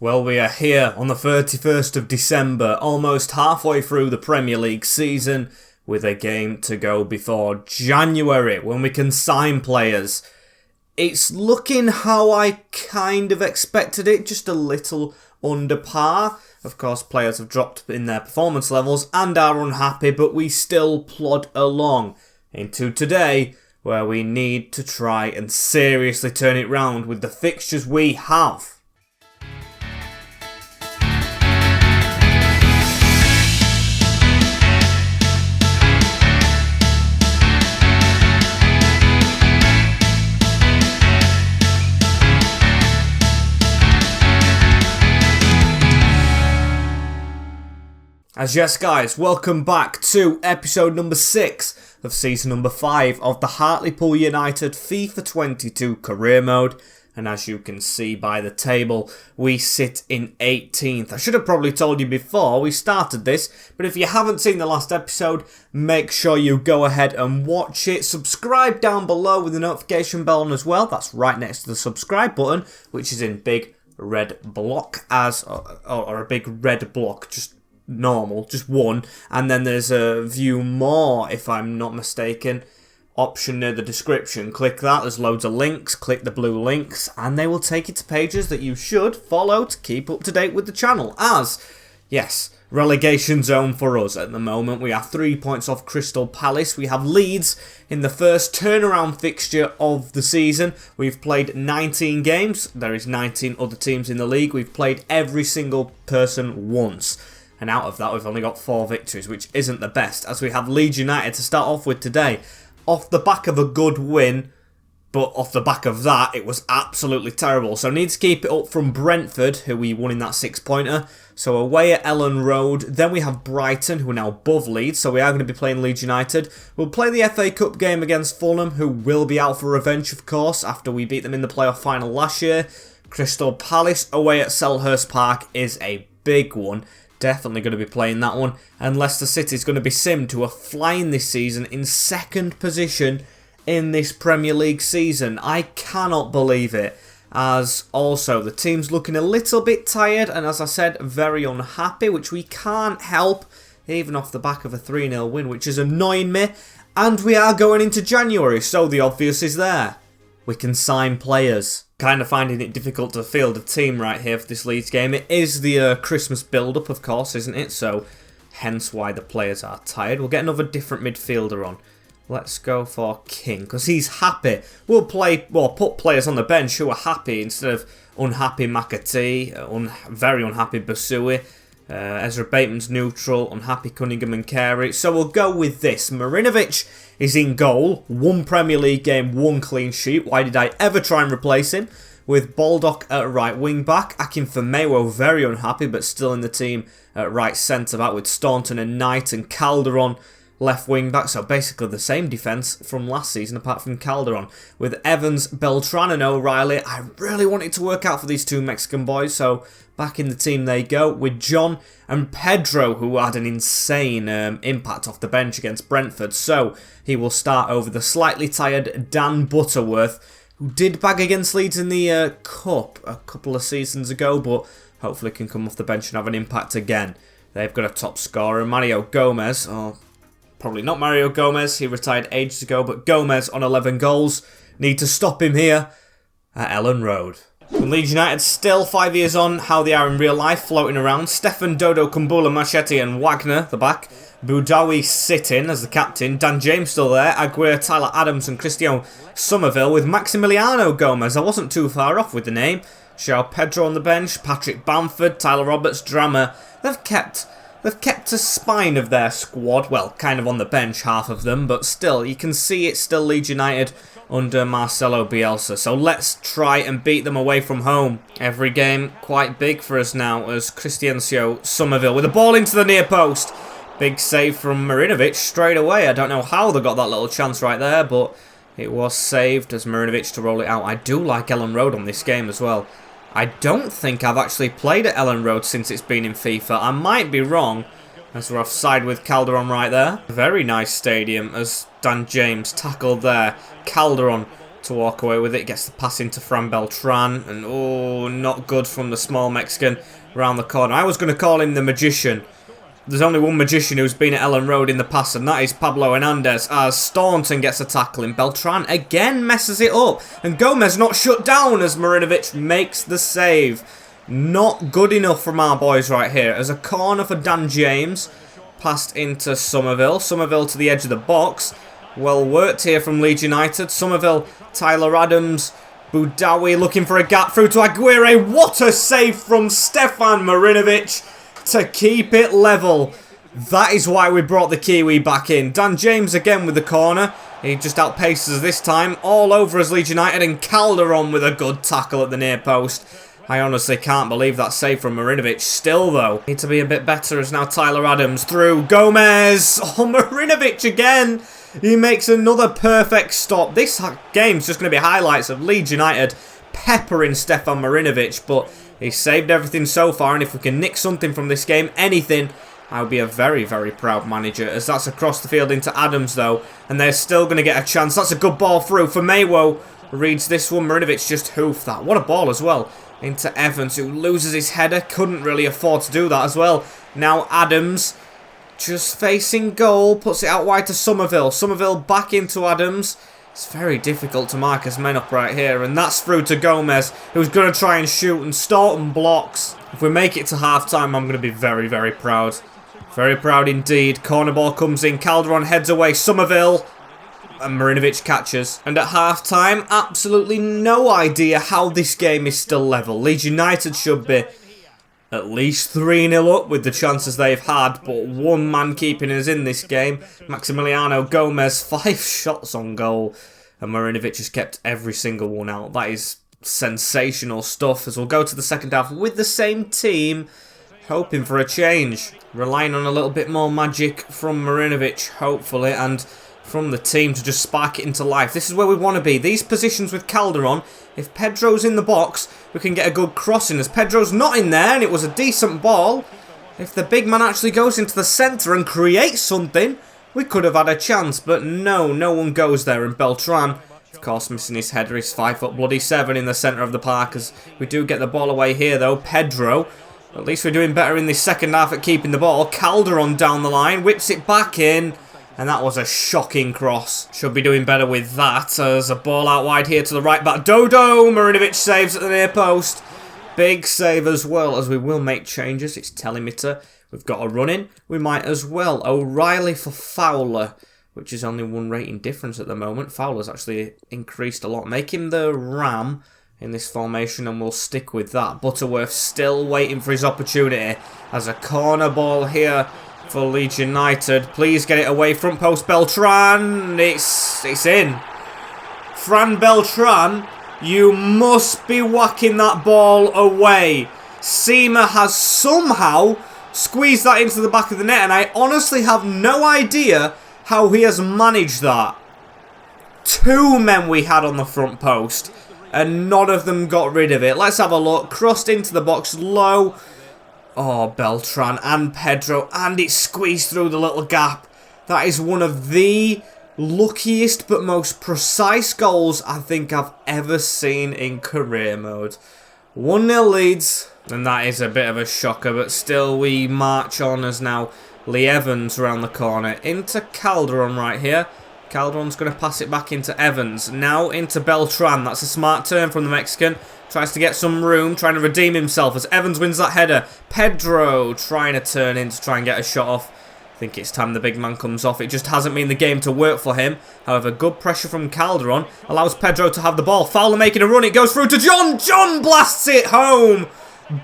Well, we are here on the 31st of December, almost halfway through the Premier League season, with a game to go before January, when we can sign players. It's looking how I kind of expected it, just a little under par. Of course, players have dropped in their performance levels and are unhappy, but we still plod along into today, where we need to try and seriously turn it round with the fixtures we have. As yes guys, welcome back to episode number 6 of season number 5 of the Hartlepool United FIFA 22 career mode. And as you can see by the table, we sit in 18th. I should have probably told you before we started this, but if you haven't seen the last episode, make sure you go ahead and watch it. Subscribe down below with the notification bell on as well. That's right next to the subscribe button, which is in big red block or a big red block, just normal, just one, and then there's a view more, if I'm not mistaken, option near the description. Click that, there's loads of links, click the blue links, and they will take you to pages that you should follow to keep up to date with the channel, as, yes, relegation zone for us at the moment. We are 3 points off Crystal Palace. We have Leeds in the first turnaround fixture of the season. We've played 19 games, there is 19 other teams in the league. We've played every single person once. And out of that, we've only got 4 victories, which isn't the best, as we have Leeds United to start off with today. Off the back of a good win, but off the back of that, it was absolutely terrible. So need to keep it up from Brentford, who we won in that 6-pointer. So away at Ellen Road. Then we have Brighton, who are now above Leeds, so we are going to be playing Leeds United. We'll play the FA Cup game against Fulham, who will be out for revenge, of course, after we beat them in the playoff final last year. Crystal Palace away at Selhurst Park is a big one. Definitely going to be playing that one. And Leicester City is going to be simmed, who are flying this season in 2nd position in this Premier League season. I cannot believe it. As also, the team's looking a little bit tired and, as I said, very unhappy, which we can't help, even off the back of a 3-0 win, which is annoying me. And we are going into January, so the obvious is there. We can sign players. Kind of finding it difficult to field a team right here for this Leeds game. It is the Christmas build-up, of course, isn't it? So, hence why the players are tired. We'll get another different midfielder on. Let's go for King, because he's happy. We'll put players on the bench who are happy instead of unhappy McAtee, very unhappy Basui. Ezra Bateman's neutral, unhappy Cunningham and Carey. So we'll go with this. Marinovic is in goal. 1 Premier League game, 1 clean sheet. Why did I ever try and replace him? With Baldock at right wing back. Akinfenmewo very unhappy, but still in the team at right centre back with Staunton and Knight and Calderon left wing back. So basically the same defence from last season apart from Calderon. With Evans, Beltran and O'Reilly. I really want it to work out for these 2 Mexican boys, so back in the team they go, with John and Pedro, who had an insane impact off the bench against Brentford. So he will start over the slightly tired Dan Butterworth, who did bag against Leeds in the Cup a couple of seasons ago, but hopefully can come off the bench and have an impact again. They've got a top scorer, Mario Gomez. Oh, probably not Mario Gomez, he retired ages ago, but Gomez on 11 goals. Need to stop him here at Ellen Road. And Leeds United still 5 years on, how they are in real life, floating around. Stefan, Dodo, Kumbula, Machete and Wagner, the back. Boudawi sitting as the captain. Dan James still there. Aguirre, Tyler Adams and Cristiano Somerville with Maximiliano Gomez. I wasn't too far off with the name. João Pedro on the bench. Patrick Bamford, Tyler Roberts, Drama. They've kept a spine of their squad. Well, kind of on the bench, half of them. But still, you can see it's still Leeds United under Marcelo Bielsa. So let's try and beat them away from home. Every game quite big for us now as Cristiano Somerville with a ball into the near post. Big save from Marinovic straight away. I don't know how they got that little chance right there, but it was saved as Marinovic to roll it out. I do like Ellen Road on this game as well. I don't think I've actually played at Ellen Road since it's been in FIFA. I might be wrong, as we're offside with Calderon right there. Very nice stadium as Dan James tackled there. Calderon to walk away with it. Gets the pass into Fran Beltran, and oh, not good from the small Mexican around the corner. I was going to call him the magician. There's only one magician who's been at Ellen Road in the past, and that is Pablo Hernandez, as Staunton gets a tackle in. Beltran again messes it up, and Gomez not shut down as Marinovic makes the save. Not good enough from our boys right here. As a corner for Dan James, passed into Somerville. Somerville to the edge of the box. Well worked here from Leeds United. Somerville, Tyler Adams, Boudawi looking for a gap through to Aguirre. What a save from Stefan Marinovic to keep it level. That is why we brought the Kiwi back in. Dan James again with the corner. He just outpaces us this time. All over as Leeds United, and Calderon with a good tackle at the near post. I honestly can't believe that save from Marinovic. Still, though, need to be a bit better as now Tyler Adams through Gomez. Oh, Marinovic again. He makes another perfect stop. This game's just going to be highlights of Leeds United peppering Stefan Marinovic, but he saved everything so far, and if we can nick something from this game, anything, I'll be a very, very proud manager, as that's across the field into Adams, though, and they're still going to get a chance. That's a good ball through for Maywo. Reads this one. Marinovic just hoofed that. What a ball as well. Into Evans, who loses his header. Couldn't really afford to do that as well. Now Adams, just facing goal, puts it out wide to Somerville. Somerville back into Adams. It's very difficult to mark his men up right here. And that's through to Gomez, who's going to try and shoot. And Staunton blocks. If we make it to half-time, I'm going to be very, very proud. Very proud indeed. Corner ball comes in. Calderon heads away. Somerville. And Marinovic catches. And at half-time, absolutely no idea how this game is still level. Leeds United should be at least 3-0 up with the chances they've had, but one man keeping us in this game. Maximiliano Gomez, 5 shots on goal, and Marinovic has kept every single one out. That is sensational stuff, as we'll go to the second half with the same team, hoping for a change. Relying on a little bit more magic from Marinovic, hopefully, and from the team to just spark it into life. This is where we want to be. These positions with Calderon, if Pedro's in the box, we can get a good crossing. As Pedro's not in there, and it was a decent ball, if the big man actually goes into the centre and creates something, we could have had a chance. But no, no one goes there. And Beltran, of course, missing his header. He's 5'7" in the centre of the park. As we do get the ball away here, though. Pedro, at least we're doing better in this second half at keeping the ball. Calderon down the line, whips it back in. And that was a shocking cross. Should be doing better with that. As a ball out wide here to the right back. Dodo! Marinovic saves at the near post. Big save as well, as we will make changes. It's telling me to. We've got a run in. We might as well. O'Reilly for Fowler, which is only 1 rating difference at the moment. Fowler's actually increased a lot. Make him the Ram in this formation, and we'll stick with that. Butterworth still waiting for his opportunity. As a corner ball here for Leeds United. Please get it away. Front post Beltran. It's in. Fran Beltran, you must be whacking that ball away. Seema has somehow squeezed that into the back of the net, and I honestly have no idea how he has managed that. 2 men we had on the front post, and none of them got rid of it. Let's have a look. Crossed into the box low. Oh, Beltran and Pedro, and it's squeezed through the little gap. That is one of the luckiest but most precise goals I think I've ever seen in career mode. 1-0 Leeds, and that is a bit of a shocker, but still we march on as now Lee Evans around the corner. Into Calderon right here. Calderon's going to pass it back into Evans. Now into Beltran. That's a smart turn from the Mexican. Tries to get some room, trying to redeem himself as Evans wins that header. Pedro trying to turn in to try and get a shot off. I think it's time the big man comes off. It just hasn't been the game to work for him. However, good pressure from Calderon allows Pedro to have the ball. Fowler making a run. It goes through to John. John blasts it home.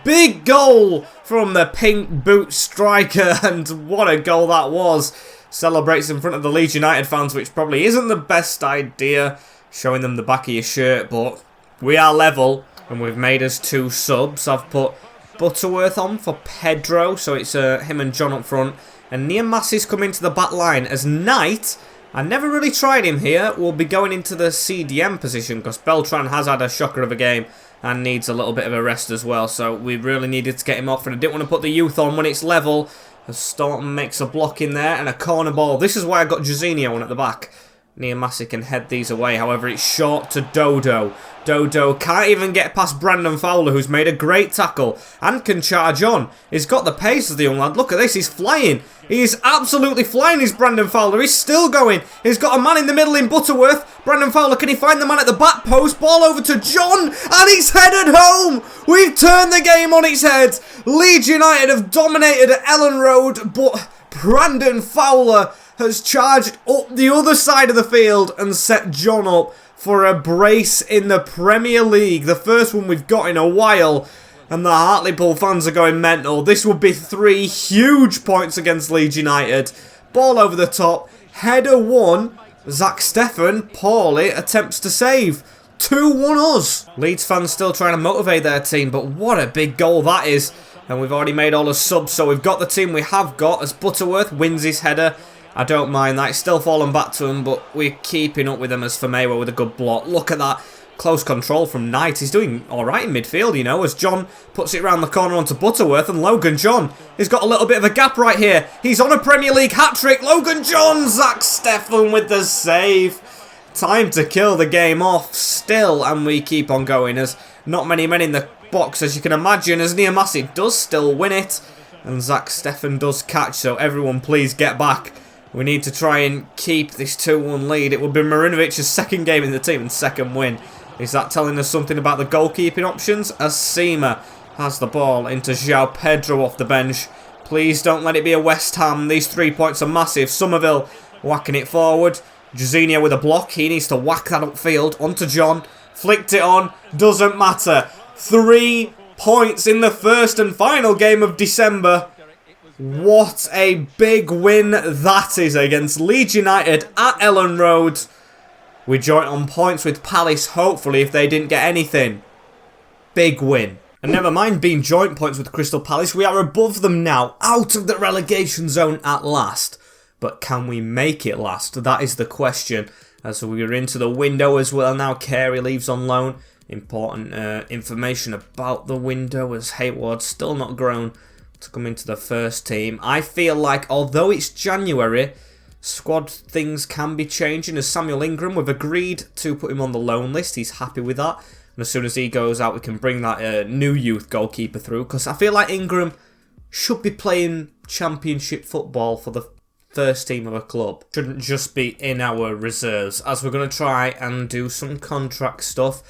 Big goal from the pink boot striker. And what a goal that was. Celebrates in front of the Leeds United fans, which probably isn't the best idea, showing them the back of your shirt, but we are level. And we've made us 2 subs. I've put Butterworth on for Pedro, so it's him and John up front. And Niamassi's come into the back line as Knight. I never really tried him here. Will be going into the CDM position because Beltran has had a shocker of a game and needs a little bit of a rest as well. So we really needed to get him off, and I didn't want to put the youth on when it's level. As Staunton makes a block in there and a corner ball. This is why I got Jorginho on at the back. Niamasi can head these away. However, it's short to Dodo. Dodo can't even get past Brandon Fowler, who's made a great tackle and can charge on. He's got the pace of the young lad. Look at this, he's flying. He is absolutely flying, is Brandon Fowler. He's still going. He's got a man in the middle in Butterworth. Brandon Fowler, can he find the man at the back post? Ball over to John, and he's headed home. We've turned the game on its head. Leeds United have dominated at Ellen Road, but Brandon Fowler has charged up the other side of the field and set John up for a brace in the Premier League. The first one we've got in a while, and the Hartlepool fans are going mental. This would be 3 huge points against Leeds United. Ball over the top, header 1. Zach Steffen poorly attempts to save. 2-1 us. Leeds fans still trying to motivate their team, but what a big goal that is. And we've already made all the subs, so we've got the team we have got as Butterworth wins his header. I don't mind that. It's still falling back to him, but we're keeping up with him as Famewa with a good block. Look at that. Close control from Knight. He's doing alright in midfield, you know, as John puts it around the corner onto Butterworth, and Logan John has got a little bit of a gap right here. He's on a Premier League hat-trick. Logan John, Zach Steffen with the save. Time to kill the game off still, and we keep on going as not many men in the box, as you can imagine, as Niamasi does still win it, and Zach Steffen does catch, so everyone please get back. We need to try and keep this 2-1 lead. It would be Marinovic's second game in the team and second win. Is that telling us something about the goalkeeping options? As Seema has the ball into João Pedro off the bench. Please don't let it be a West Ham. These 3 points are massive. Somerville whacking it forward. Jairzinho with a block. He needs to whack that upfield onto John. Flicked it on. Doesn't matter. 3 points in the first and final game of December. What a big win that is against Leeds United at Ellen Road. We joint on points with Palace, hopefully, if they didn't get anything. Big win. And never mind being joint points with Crystal Palace, we are above them now, out of the relegation zone at last. But can we make it last? That is the question. As we are into the window as well now, Carey leaves on loan. Important information about the window as Hayward's still not grown to come into the first team. I feel like, although it's January, squad things can be changing, as Samuel Ingram, we've agreed to put him on the loan list. He's happy with that. And as soon as he goes out, we can bring that new youth goalkeeper through, because I feel like Ingram should be playing championship football for the first team of a club. Shouldn't just be in our reserves, as we're going to try and do some contract stuff.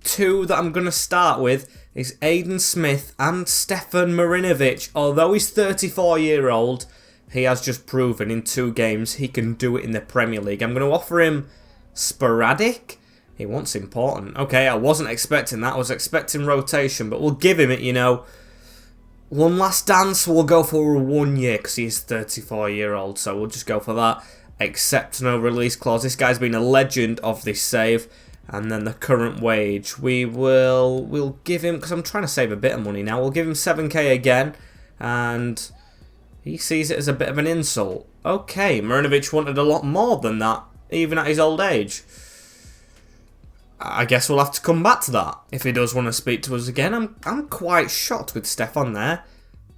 2 that I'm going to start with is Aiden Smith and Stefan Marinovic. Although he's 34-year-old, he has just proven in 2 games he can do it in the Premier League. I'm going to offer him sporadic. He wants important. Okay, I wasn't expecting that. I was expecting rotation, but we'll give him it, you know. One last dance, we'll go for 1 year because he's 34-year-old, so we'll just go for that. Accept no release clause. This guy's been a legend of this save. And then the current wage, we'll give him, because I'm trying to save a bit of money now, we'll give him 7k again, and he sees it as a bit of an insult. Okay, Marinovic wanted a lot more than that, even at his old age. I guess we'll have to come back to that, if he does want to speak to us again. I'm quite shocked with Stefan there.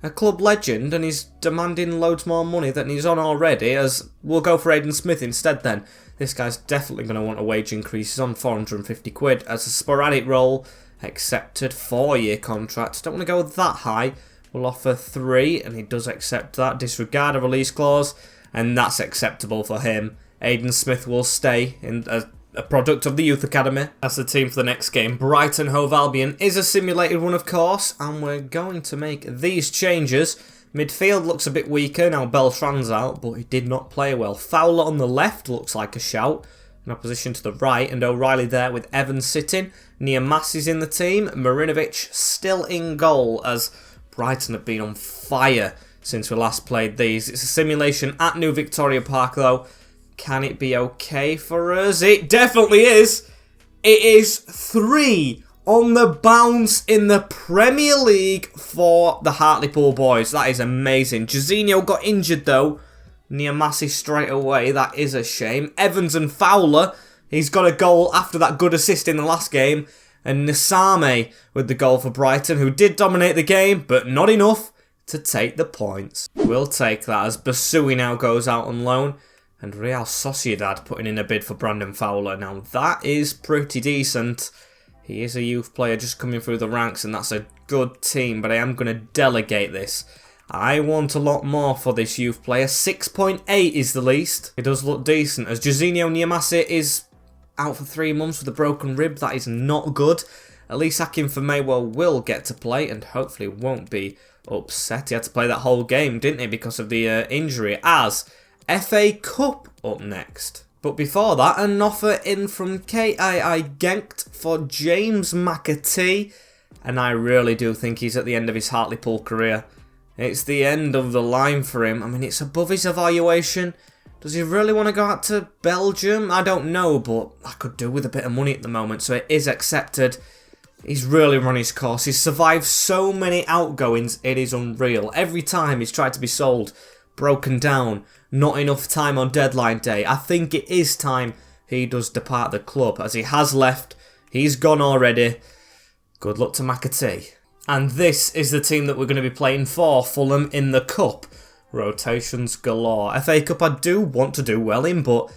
A club legend, and he's demanding loads more money than he's on already, as we'll go for Aiden Smith instead then. This guy's definitely going to want a wage increase. He's on 450 quid as a sporadic role. Accepted 4-year contract. Don't want to go that high. We'll offer 3, and he does accept that. Disregard a release clause, and that's acceptable for him. Aiden Smith will stay in a product of the Youth Academy. That's the team for the next game. Brighton Hove Albion is a simulated one, of course, and we're going to make these changes. Midfield looks a bit weaker, now Beltran's out, but he did not play well. Fowler on the left looks like a shout, in opposition to the right, and O'Reilly there with Evans sitting. Niamasi's in the team, Marinovic still in goal, as Brighton have been on fire since we last played these. It's a simulation at New Victoria Park though. Can it be okay for us? It definitely is! It is 3 on the bounce in the Premier League for the Hartlepool boys. That is amazing. Jairzinho got injured though. Niamasi straight away. That is a shame. Evans and Fowler. He's got a goal after that good assist in the last game. And Nisame with the goal for Brighton, who did dominate the game, but not enough to take the points. We'll take that as Basui now goes out on loan. And Real Sociedad putting in a bid for Brandon Fowler. Now that is pretty decent. He is a youth player just coming through the ranks, and that's a good team, but I am going to delegate this. I want a lot more for this youth player. 6.8 is the least. It does look decent, as Jorginho Niamase is out for 3 months with a broken rib. That is not good. At least Akinfenmewo will get to play, and hopefully won't be upset. He had to play that whole game, didn't he, because of the injury. As FA Cup up next. But before that, an offer in from KII Genk for James McAtee. And I really do think he's at the end of his Hartlepool career. It's the end of the line for him. I mean, it's above his evaluation. Does he really want to go out to Belgium? I don't know, but I could do with a bit of money at the moment, so it is accepted. He's really run his course. He's survived so many outgoings, it is unreal. Every time he's tried to be sold, broken down, not enough time on deadline day. I think it is time he does depart the club, as he has left. He's gone already. Good luck to McAtee. And this is the team that we're going to be playing for Fulham in the Cup. Rotations galore. FA Cup I do want to do well in, but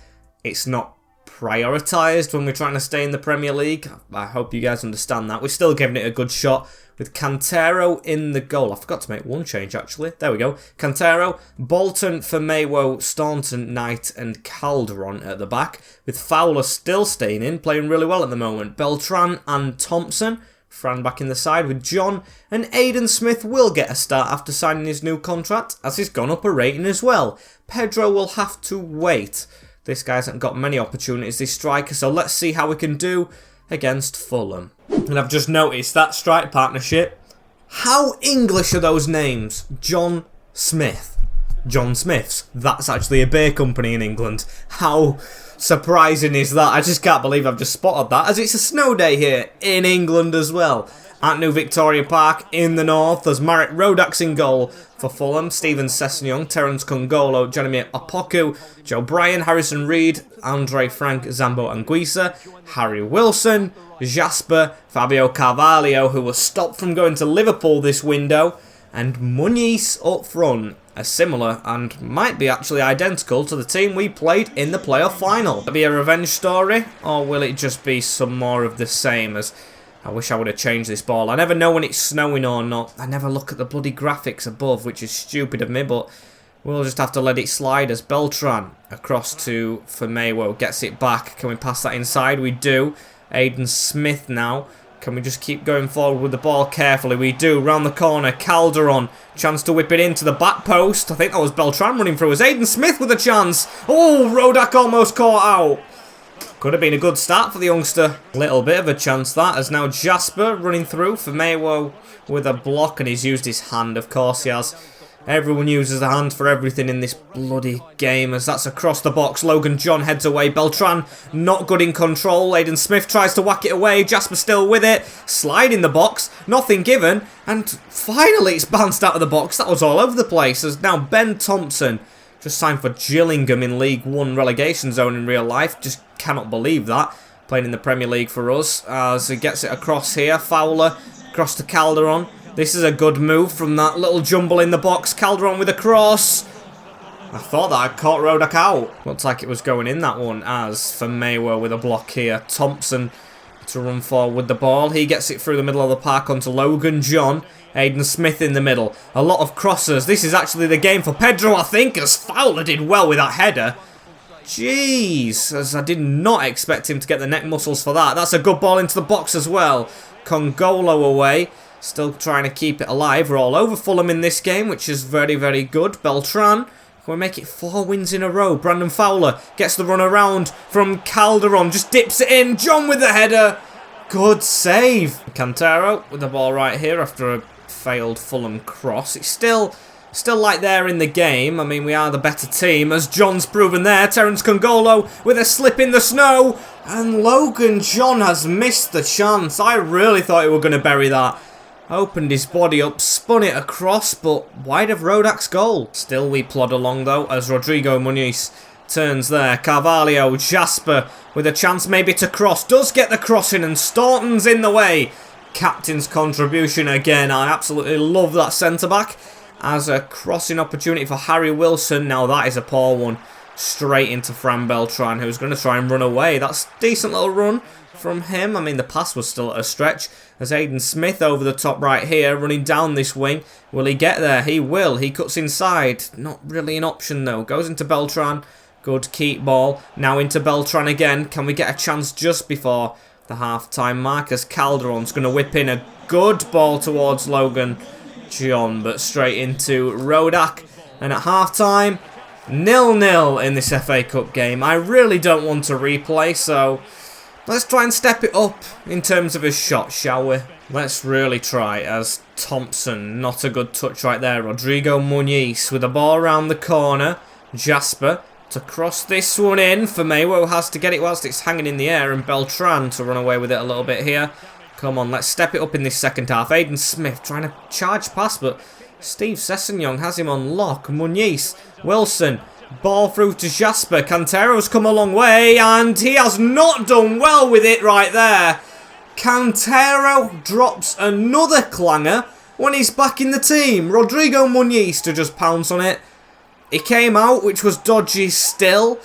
it's not prioritised when we're trying to stay in the Premier League. I hope you guys understand that. We're still giving it a good shot with Cantero in the goal. I forgot to make one change actually. There we go. Cantero, Bolton, Firmino, Staunton, Knight and Calderon at the back, with Fowler still staying in, playing really well at the moment. Beltran and Thompson. Fran back in the side with John, and Aidan Smith will get a start after signing his new contract, as he's gone up a rating as well. Pedro will have to wait. This guy hasn't got many opportunities, this striker, so let's see how we can do against Fulham. And I've just noticed that strike partnership. How English are those names? John Smith. John Smith's. That's actually a beer company in England. How surprising is that? I just can't believe I've just spotted that, as it's a snow day here in England as well. At New Victoria Park in the north, there's Marek Rodak's in goal for Fulham, Steven Sessegnon, Terence Kongolo, Jeremy Opoku, Joe Bryan, Harrison Reed, Andre Frank, Zambo Anguissa, Harry Wilson, Jasper, Fabio Carvalho, who was stopped from going to Liverpool this window, and Muniz up front. Are similar and might be actually identical to the team we played in the playoff final. Will it be a revenge story, or will it just be some more of the same? As I wish I would have changed this ball. I never know when it's snowing or not. I never look at the bloody graphics above, which is stupid of me, but we'll just have to let it slide. As Beltran across to Firmino, gets it back. Can we pass that inside? We do. Aidan Smith now. Can we just keep going forward with the ball carefully? We do. Round the corner. Calderon. Chance to whip it into the back post. I think that was Beltran running through. As Aidan Smith with a chance. Oh, Rodak almost caught out. Could have been a good start for the youngster. Little bit of a chance that. As now Jasper running through. Firmino with a block. And he's used his hand. Of course he has. Everyone uses a hand for everything in this bloody game, as that's across the box. Logan John heads away. Beltran not good in control. Aidan Smith tries to whack it away. Jasper still with it. Slide in the box. Nothing given. And finally it's bounced out of the box. That was all over the place. As now Ben Thompson just signed for Gillingham in League One relegation zone in real life. Just cannot believe that. Playing in the Premier League for us. As he gets it across here. Fowler across to Calderon. This is a good move from that little jumble in the box. Calderon with a cross. I thought that I caught Rodak out. Looked like it was going in, that one, as Firmino with a block here. Thompson to run forward with the ball. He gets it through the middle of the park onto Logan John. Aidan Smith in the middle. A lot of crosses. This is actually the game for Pedro, I think, as Fowler did well with that header. Jeez, as I did not expect him to get the neck muscles for that. That's a good ball into the box as well. Kongolo away. Still trying to keep it alive. We're all over Fulham in this game, which is very, very good. Beltran, can we make it 4 wins in a row? Brandon Fowler gets the run around from Calderon. Just dips it in. John with the header. Good save. Cantero with the ball right here after a failed Fulham cross. It's still like they're in the game. I mean, we are the better team, as John's proven there. Terence Kongolo with a slip in the snow. And Logan John has missed the chance. I really thought he were going to bury that. Opened his body up, spun it across, but wide of Rodak's goal. Still we plod along though, as Rodrigo Muniz turns there. Carvalho, Jasper with a chance maybe to cross. Does get the crossing, and Staunton's in the way. Captain's contribution again. I absolutely love that centre-back. As a crossing opportunity for Harry Wilson. Now that is a poor one. straight into Fran Beltran, who's going to try and run away. That's a decent little run from him. I mean, the pass was still at a stretch. As Aiden Smith over the top right here, running down this wing. Will he get there? He will. He cuts inside. Not really an option, though. Goes into Beltran. Good keep ball. Now into Beltran again. Can we get a chance just before the half-time mark? As Calderon's going to whip in a good ball towards Logan John, but straight into Rodak. And at half-time, 0-0 in this FA Cup game. I really don't want to replay, so let's try and step it up in terms of his shot, shall we? Let's really try. As Thompson, not a good touch right there. Rodrigo Muniz with the ball around the corner. Jasper to cross this one in for Maywo, has to get it whilst it's hanging in the air, and Beltran to run away with it a little bit here. Come on, let's step it up in this second half. Aiden Smith trying to charge past, but Steve Sessegnon has him on lock. Muniz, Wilson, ball through to Jasper. Cantero's come a long way, and he has not done well with it right there. Cantero drops another clanger when he's back in the team. Rodrigo Muniz to just pounce on it. It came out, which was dodgy still,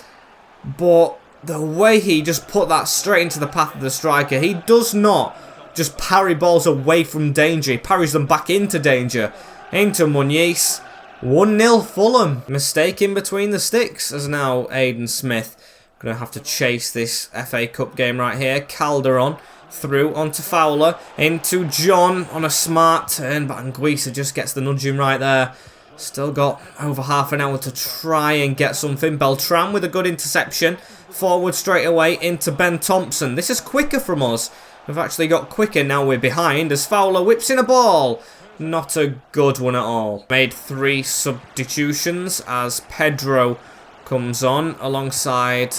but the way he just put that straight into the path of the striker, he does not just parry balls away from danger. He parries them back into danger. Into Muniz. 1-0 Fulham. Mistake in between the sticks as now Aiden Smith going to have to chase this FA Cup game right here. Calderon through onto Fowler. Into John on a smart turn, but Anguissa just gets the nudging right there. Still got over half an hour to try and get something. Beltran with a good interception. Forward straight away into Ben Thompson. This is quicker from us. We've actually got quicker now we're behind as Fowler whips in a ball. Not a good one at all. Made 3 substitutions as Pedro comes on alongside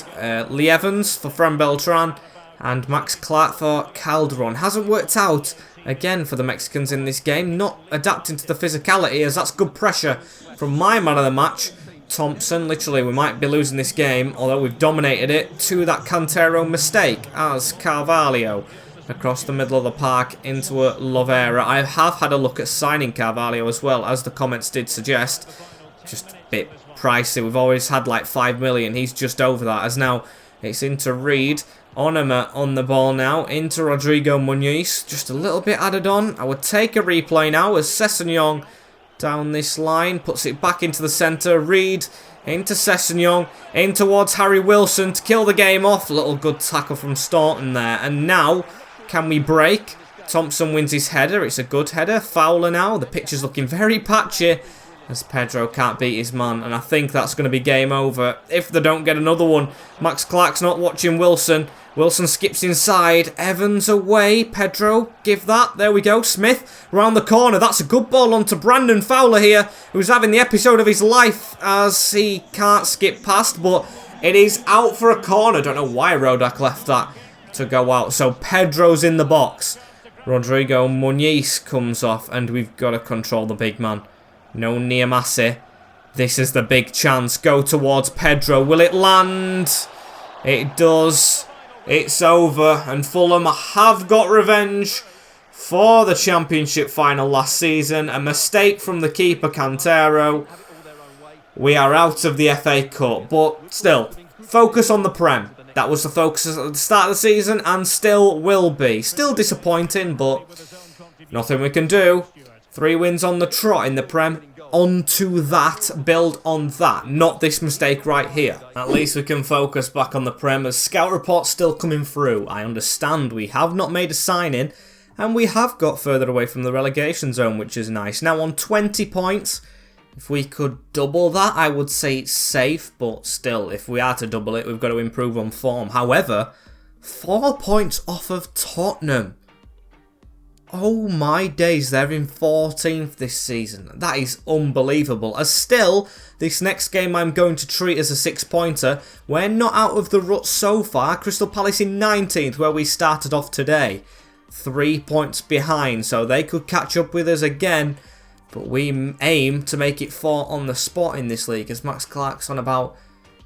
Lee Evans for Fran Beltran and Max Clark for Calderon. Hasn't worked out again for the Mexicans in this game. Not adapting to the physicality, as that's good pressure from my man of the match, Thompson. Literally, we might be losing this game, although we've dominated it, to that Cantero mistake as Carvalho across the middle of the park into a Lovera. I have had a look at signing Carvalho as well, as the comments did suggest. Just a bit pricey. We've always had like 5 million. He's just over that, as now it's into Reed. Onema on the ball now, into Rodrigo Muniz. Just a little bit added on. I would take a replay now as Sessegnon down this line, puts it back into the centre. Reed into Sessegnon, in towards Harry Wilson to kill the game off. A little good tackle from Staunton there. And now, can we break? Thompson wins his header. It's a good header. Fowler now. The pitch is looking very patchy as Pedro can't beat his man. And I think that's going to be game over if they don't get another one. Max Clark's not watching Wilson. Wilson skips inside. Evans away. Pedro, give that. There we go. Smith around the corner. That's a good ball onto Brandon Fowler here, who's having the episode of his life as he can't skip past. But it is out for a corner. Don't know why Rodak left that to go out. So Pedro's in the box. Rodrigo Muniz comes off, and we've got to control the big man. No Niamasi. This is the big chance. Go towards Pedro. Will it land? It does. It's over, and Fulham have got revenge for the Championship final last season. A mistake from the keeper, Cantero. We are out of the FA Cup, but still, focus on the Prem. That was the focus at the start of the season, and still will be. Still disappointing, but nothing we can do. 3 wins on the trot in the Prem. On to that, build on that, not this mistake right here. At least we can focus back on the Prem as scout reports still coming through. I understand we have not made a sign-in, and we have got further away from the relegation zone, which is nice. Now on 20 points, if we could double that, I would say it's safe, but still, if we are to double it, we've got to improve on form. However, 4 points off of Tottenham. Oh my days, they're in 14th this season. That is unbelievable. As still, this next game I'm going to treat as a 6-pointer. We're not out of the rut so far. Crystal Palace in 19th, where we started off today. 3 points behind, so they could catch up with us again. But we aim to make it 4 on the spot in this league, as Max Clark's on about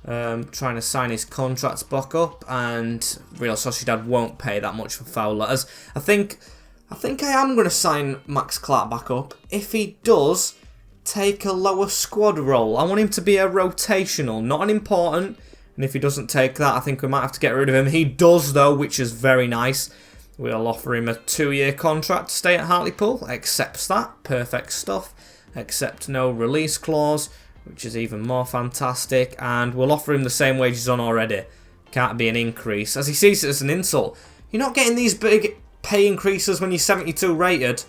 trying to sign his contracts back up, and Real Sociedad won't pay that much for Fowler. As I think I am going to sign Max Clark back up. If he does, take a lower squad role. I want him to be a rotational, not an important. And if he doesn't take that, I think we might have to get rid of him. He does, though, which is very nice. We'll offer him a 2-year contract to stay at Hartlepool. Accepts that. Perfect stuff. Accept no release clause, which is even more fantastic. And we'll offer him the same wages on already. Can't be an increase, as he sees it as an insult. You're not getting these big pay increases when you're 72 rated.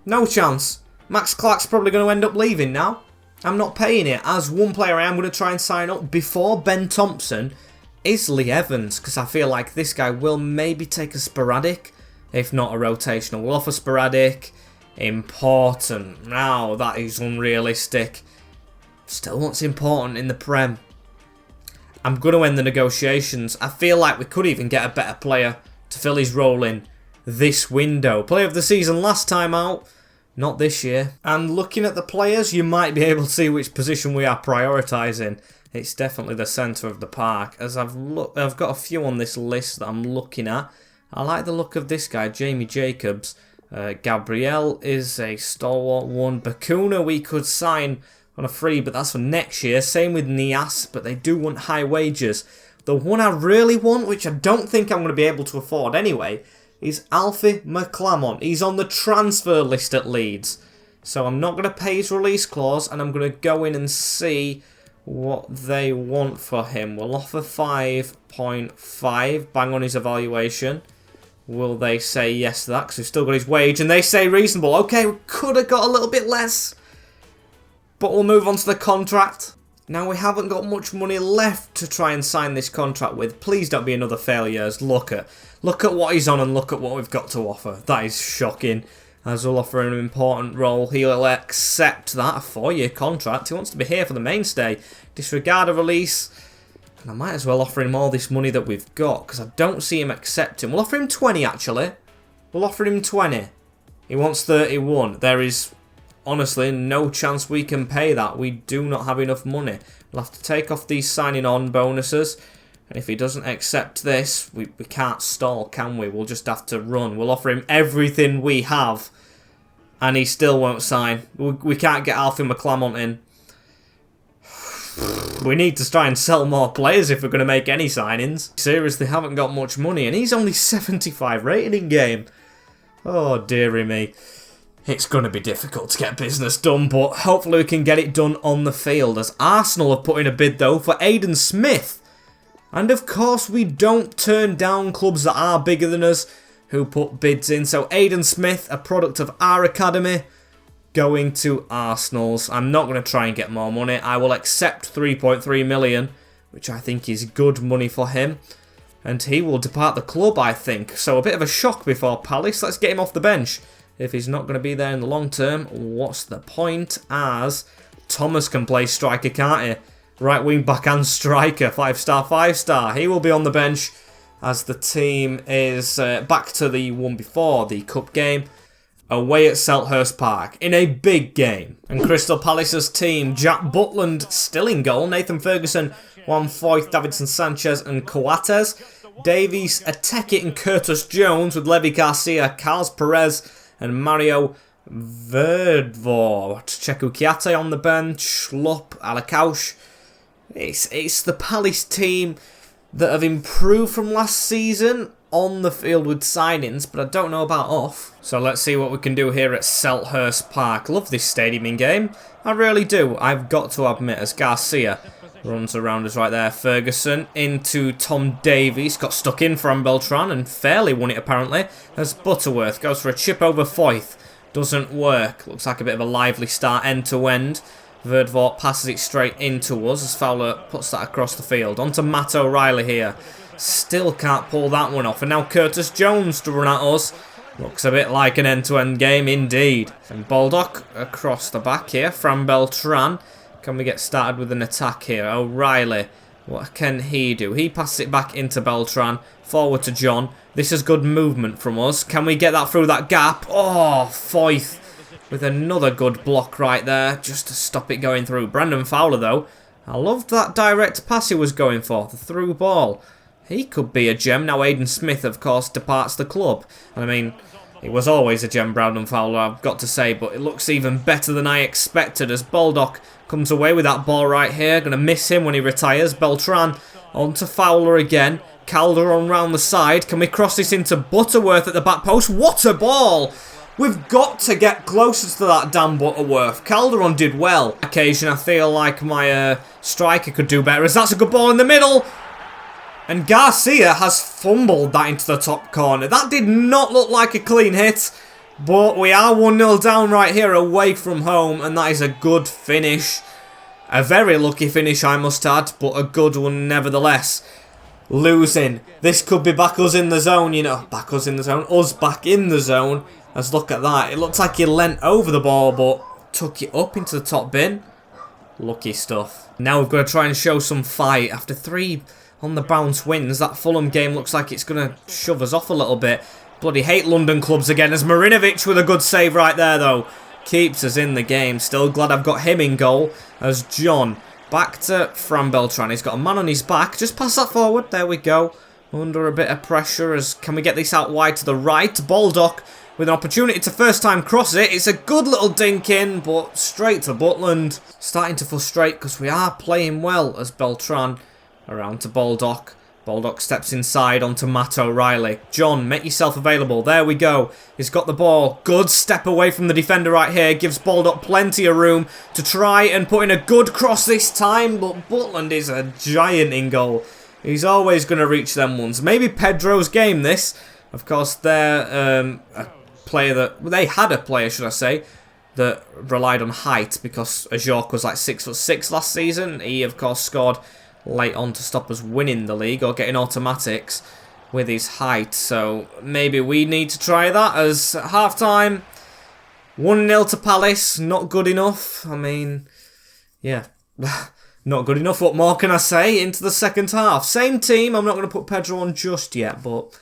No chance. Max Clark's probably going to end up leaving now. I'm not paying it. As one player I am going to try and sign up before Ben Thompson is Lee Evans, because I feel like this guy will maybe take a sporadic, if not a rotational. We'll offer sporadic, important. Now, that is unrealistic. Still what's important in the Prem. I'm going to end the negotiations. I feel like we could even get a better player to fill his role in this window. Player of the season last time out. Not this year. And looking at the players, you might be able to see which position we are prioritising. It's definitely the centre of the park. As I've got a few on this list that I'm looking at. I like the look of this guy, Jamie Jacobs. Gabriel is a stalwart one. Bakuna we could sign on a free, but that's for next year. Same with Nias, but they do want high wages. The one I really want, which I don't think I'm going to be able to afford anyway, is Alfie McClamont. He's on the transfer list at Leeds. So I'm not going to pay his release clause, and I'm going to go in and see what they want for him. We'll offer 5.5, bang on his evaluation. Will they say yes to that? Because we've still got his wage, and they say reasonable. Okay, we could have got a little bit less. But we'll move on to the contract. Now, we haven't got much money left to try and sign this contract with. Please don't be another failure. Look at what he's on and look at what we've got to offer. That is shocking. As we'll offer an important role, he'll accept that. A 4-year contract. He wants to be here for the mainstay. Disregard a release. And I might as well offer him all this money that we've got, because I don't see him accepting. We'll offer him 20, actually. We'll offer him 20. He wants 31. There is honestly no chance we can pay that. We do not have enough money. We'll have to take off these signing on bonuses. And if he doesn't accept this, we can't stall, can we? We'll just have to run. We'll offer him everything we have. And he still won't sign. We can't get Alfie McClamont in. We need to try and sell more players if we're going to make any signings. Seriously, haven't got much money. And he's only 75 rated in game. Oh, dearie me. It's going to be difficult to get business done, but hopefully we can get it done on the field. As Arsenal have put in a bid, though, for Aidan Smith. And of course, we don't turn down clubs that are bigger than us who put bids in. So Aidan Smith, a product of our academy, going to Arsenal's. I'm not going to try and get more money. I will accept 3.3 million, which I think is good money for him. And he will depart the club, I think. So a bit of a shock before Palace. Let's get him off the bench. If he's not going to be there in the long term, what's the point? As Thomas can play striker, can't he? Right wing back and striker, 5-star, 5-star. He will be on the bench as the team is back to the one before the cup game. Away at Selhurst Park in a big game. And Crystal Palace's team, Jack Butland still in goal. Nathan Ferguson, Juan Foyth, Davidson Sanchez and Coates. Davies, Ateki and Curtis Jones with Levi Garcia, Carlos Perez and Mario Verdvor. Cheku Kiate on the bench. Schlupp, Alakaush. It's the Palace team that have improved from last season on the field with signings, but I don't know about off. So let's see what we can do here at Selhurst Park. Love this stadium in game. I really do. I've got to admit, as Garcia runs around us right there. Ferguson into Tom Davies. Got stuck in from Beltran and fairly won it apparently. As Butterworth goes for a chip over Foyth. Doesn't work. Looks like a bit of a lively start end to end. Verdvort passes it straight into us as Fowler puts that across the field. On to Matt O'Reilly here. Still can't pull that one off. And now Curtis Jones to run at us. Looks a bit like an end-to-end game indeed. And Baldock across the back here. Fran Beltran. Can we get started with an attack here? O'Reilly. What can he do? He passes it back into Beltran. Forward to John. This is good movement from us. Can we get that through that gap? Oh, Foyth with another good block right there. Just to stop it going through. Brandon Fowler though. I loved that direct pass he was going for. The through ball. He could be a gem. Now Aidan Smith, of course, departs the club. And I mean, It was always a Jem Brown Fowler, I've got to say, but it looks even better than I expected as Baldock comes away with that ball right here. Going to miss him when he retires. Beltran on to Fowler again. Calderon round the side. Can we cross this into Butterworth at the back post? What a ball! We've got to get closer to that damn Butterworth. Calderon did well. Occasion, I feel like my striker could do better, as that's a good ball in the middle. And Garcia has fumbled that into the top corner. That did not look like a clean hit. But we are 1-0 down right here away from home. And that is a good finish. A very lucky finish, I must add. But a good one nevertheless. Losing. This could be back us in the zone, you know. Back us in the zone. Us back in the zone. As look at that. It looks like he leant over the ball. But took it up into the top bin. Lucky stuff. Now we've got to try and show some fight. After 3... on the bounce wins, that Fulham game looks like it's going to shove us off a little bit. Bloody hate London clubs again, as Marinovic with a good save right there though. Keeps us in the game. Still glad I've got him in goal. As John, back to Fran Beltran. He's got a man on his back. Just pass that forward. There we go. Under a bit of pressure. As can we get this out wide to the right? Baldock with an opportunity to first time cross it. It's a good little dink in, but straight to Butland. Starting to frustrate because we are playing well as Beltran. Around to Baldock. Baldock steps inside onto Matt O'Reilly. John, make yourself available. There we go. He's got the ball. Good step away from the defender right here. Gives Baldock plenty of room to try and put in a good cross this time. But Butland is a giant in goal. He's always going to reach them ones. Maybe Pedro's game this. Of course, they're a player that... they had a player, should I say, that relied on height. Because Ajorc was like 6'6" last season. He, of course, scored... late on to stop us winning the league or getting automatics with his height. So maybe we need to try that as half-time. 1-0 to Palace. Not good enough. I mean, yeah. Not good enough. What more can I say? Into the second half. Same team. I'm not going to put Pedro on just yet, but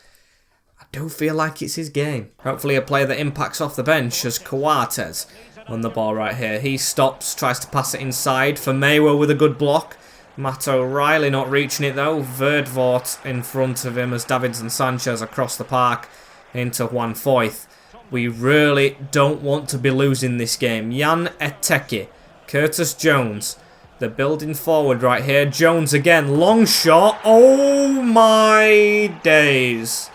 I do feel like it's his game. Hopefully a player that impacts off the bench as Coates on the ball right here. He stops, tries to pass it inside for Maywo with a good block. Matt O'Reilly not reaching it though. Verdvoort in front of him as Davidson Sanchez across the park into Juan Foyth. We really don't want to be losing this game. Jan Eteke, Curtis Jones. They're building forward right here. Jones again. Long shot. Oh my days.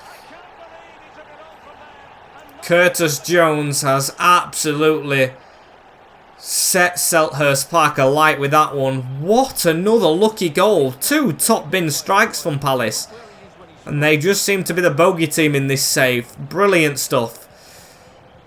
Curtis Jones has absolutely... set Selhurst Park alight with that one. What another lucky goal. 2 top bin strikes from Palace. And they just seem to be the bogey team in this save. Brilliant stuff.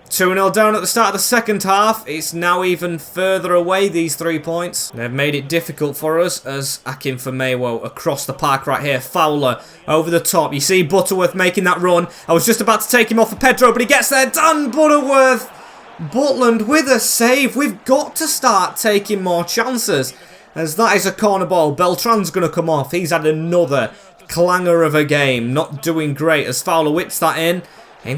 2-0 down at the start of the second half. It's now even further away, these 3 points. They've made it difficult for us as Akin for Maywo across the park right here. Fowler over the top. You see Butterworth making that run. I was just about to take him off for Pedro, but he gets there. Dan Butterworth. Butland with a save. We've got to start taking more chances. As that is a corner ball. Beltran's going to come off. He's had another clanger of a game. Not doing great as Fowler whips that in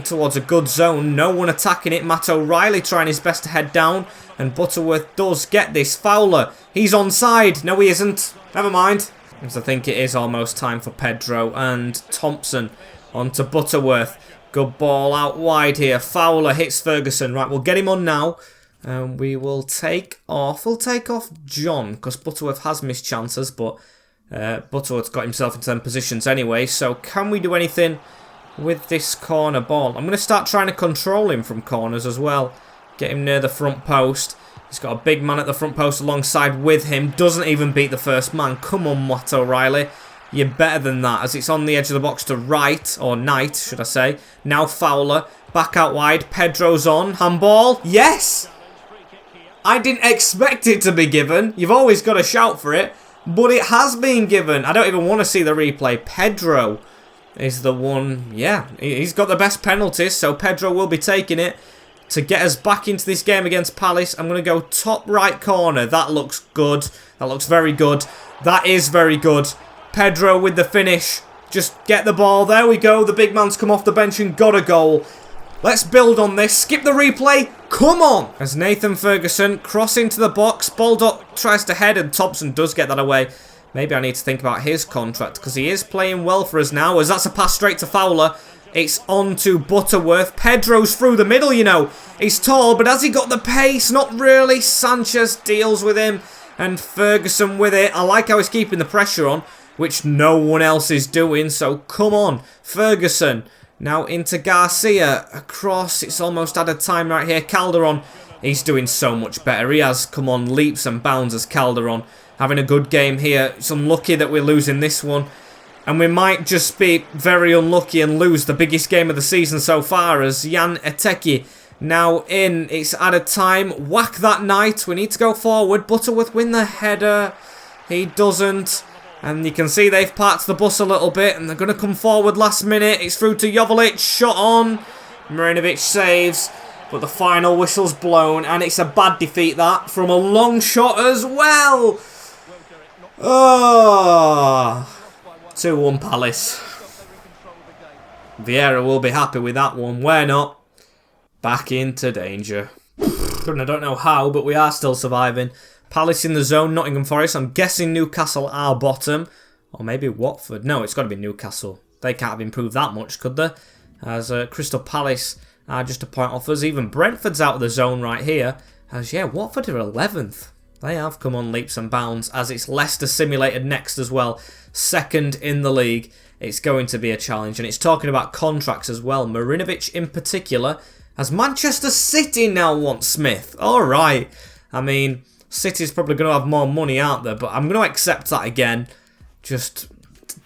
towards a good zone. No one attacking it. Matt O'Reilly trying his best to head down. And Butterworth does get this. Fowler. He's onside. No, he isn't. Never mind. Because I think it is almost time for Pedro. And Thompson onto Butterworth. Good ball out wide here. Fowler hits Ferguson. Right, we'll get him on now. And we will take off. We'll take off John because Butterworth has missed chances. But Butterworth's got himself into them positions anyway. So can we do anything with this corner ball? I'm going to start trying to control him from corners as well. Get him near the front post. He's got a big man at the front post alongside with him. Doesn't even beat the first man. Come on, Matt O'Reilly. You're better than that, as it's on the edge of the box to right, or Knight, should I say. Now Fowler, back out wide, Pedro's on, handball, yes! I didn't expect it to be given, you've always got to shout for it, but it has been given. I don't even want to see the replay. Pedro is the one, yeah, he's got the best penalties, so Pedro will be taking it to get us back into this game against Palace. I'm going to go top right corner, that looks good, that looks very good, that is very good. Pedro with the finish. Just get the ball. There we go. The big man's come off the bench and got a goal. Let's build on this. Skip the replay. Come on. As Nathan Ferguson cross into the box. Baldock tries to head and Thompson does get that away. Maybe I need to think about his contract because he is playing well for us now as that's a pass straight to Fowler. It's on to Butterworth. Pedro's through the middle, you know. He's tall, but has he got the pace? Not really. Sanchez deals with him. And Ferguson with it. I like how he's keeping the pressure on, which no one else is doing. So come on, Ferguson. Now into Garcia. Across. It's almost out of time right here. Calderon. He's doing so much better. He has come on leaps and bounds as Calderon. Having a good game here. It's unlucky that we're losing this one. And we might just be very unlucky and lose the biggest game of the season so far as Jan Eteki now in. It's out of time. Whack that knight. We need to go forward. Butterworth win the header. He doesn't. And you can see they've parked the bus a little bit. And they're going to come forward last minute. It's through to Jovalic. Shot on. Marinovic saves. But the final whistle's blown. And it's a bad defeat that. From a long shot as well. Oh. 2-1 Palace. Vieira will be happy with that one. We're not. Back into danger. I don't know how, but we are still surviving. Palace in the zone, Nottingham Forest. I'm guessing Newcastle are bottom. Or maybe Watford. No, it's got to be Newcastle. They can't have improved that much, could they? As Crystal Palace are just a point off us. Even Brentford's out of the zone right here. As, yeah, Watford are 11th. They have come on leaps and bounds, as it's Leicester simulated next as well. Second in the league. It's going to be a challenge. And it's talking about contracts as well. Marinovic in particular. As Manchester City now want Smith. Alright. I mean, City's probably going to have more money out there. But I'm going to accept that again. Just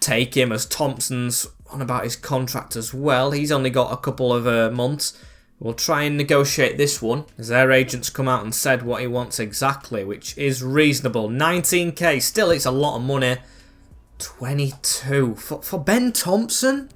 take him, as Thompson's on about his contract as well. He's only got a couple of months. We'll try and negotiate this one, as their agents come out and said what he wants exactly, which is reasonable. 19k, still it's a lot of money. 22 for Ben Thompson?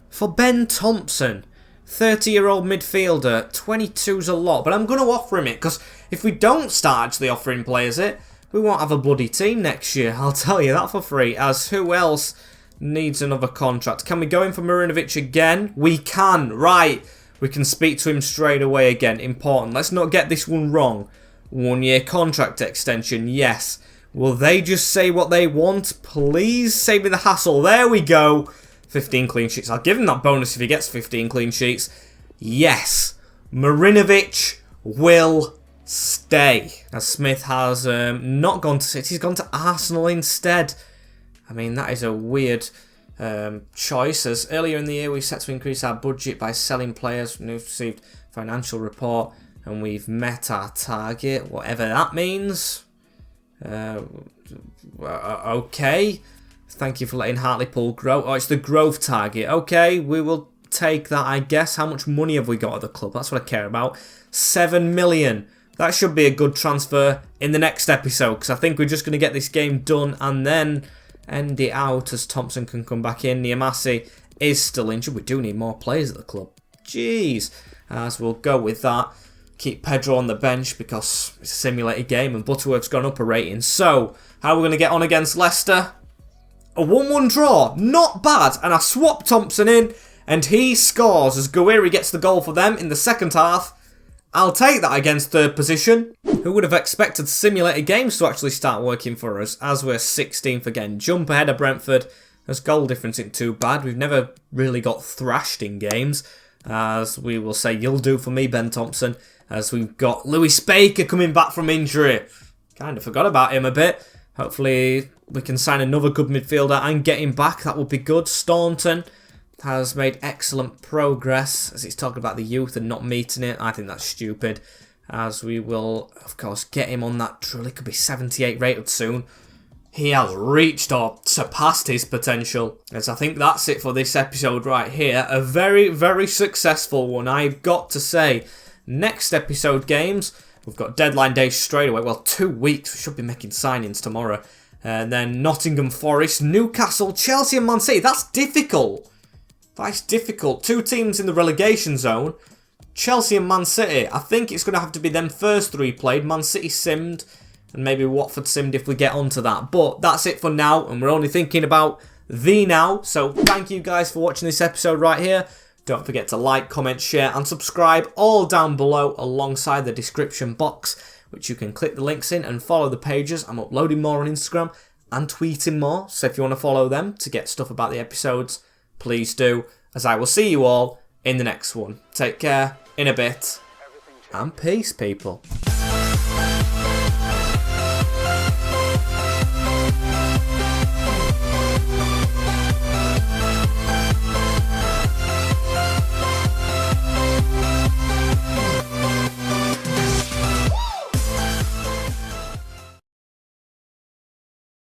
For Ben Thompson, 30-year-old midfielder, 22's a lot, but I'm going to offer him it, because if we don't start actually offering players it, we won't have a bloody team next year, I'll tell you that for free, as who else needs another contract? Can we go in for Marinovic again? We can, right. We can speak to him straight away again. Important. Let's not get this one wrong. 1-year contract extension. Yes. Will they just say what they want? Please save me the hassle. There we go. 15 clean sheets. I'll give him that bonus if he gets 15 clean sheets. Yes. Marinovic will stay. As Smith has not gone to City. He's gone to Arsenal instead. I mean, that is a weird choice, as earlier in the year we set to increase our budget by selling players. We've received financial report and we've met our target, whatever that means. Okay, thank you for letting Hartlepool grow. Oh, it's the growth target. Okay, we will take that, I guess. How much money have we got at the club? That's what I care about. 7 million. That should be a good transfer in the next episode, because I think we're just going to get this game done and then end it out as Thompson can come back in. Niamasi is still injured. We do need more players at the club. Jeez. As we'll go with that. Keep Pedro on the bench because it's a simulated game and Butterworth's gone up a rating. So, how are we going to get on against Leicester? A 1-1 draw. Not bad. And I swap Thompson in and he scores as Guiri gets the goal for them in the second half. I'll take that against third position. Who would have expected simulated games to actually start working for us, as we're 16th again. Jump ahead of Brentford. As goal difference isn't too bad. We've never really got thrashed in games. As we will say, you'll do for me, Ben Thompson. As we've got Lewis Baker coming back from injury. Kind of forgot about him a bit. Hopefully we can sign another good midfielder and get him back. That would be good. Staunton has made excellent progress, as it's talking about the youth and not meeting it. I think that's stupid, as we will, of course, get him on that drill. He could be 78 rated soon. He has reached or surpassed his potential. As I think that's it for this episode right here. A very, very successful one, I've got to say. Next episode games, we've got deadline day straight away. Well, 2 weeks. We should be making signings tomorrow. And then Nottingham Forest, Newcastle, Chelsea and Man City. That's difficult. That's difficult. 2 teams in the relegation zone. Chelsea and Man City. I think it's going to have to be them first 3 played. Man City simmed. And maybe Watford simmed if we get onto that. But that's it for now. And we're only thinking about the now. So thank you guys for watching this episode right here. Don't forget to like, comment, share and subscribe. All down below alongside the description box, which you can click the links in and follow the pages. I'm uploading more on Instagram and tweeting more. So if you want to follow them to get stuff about the episodes, please do. as I will see you all in the next one. Take care, in a bit, and peace, people.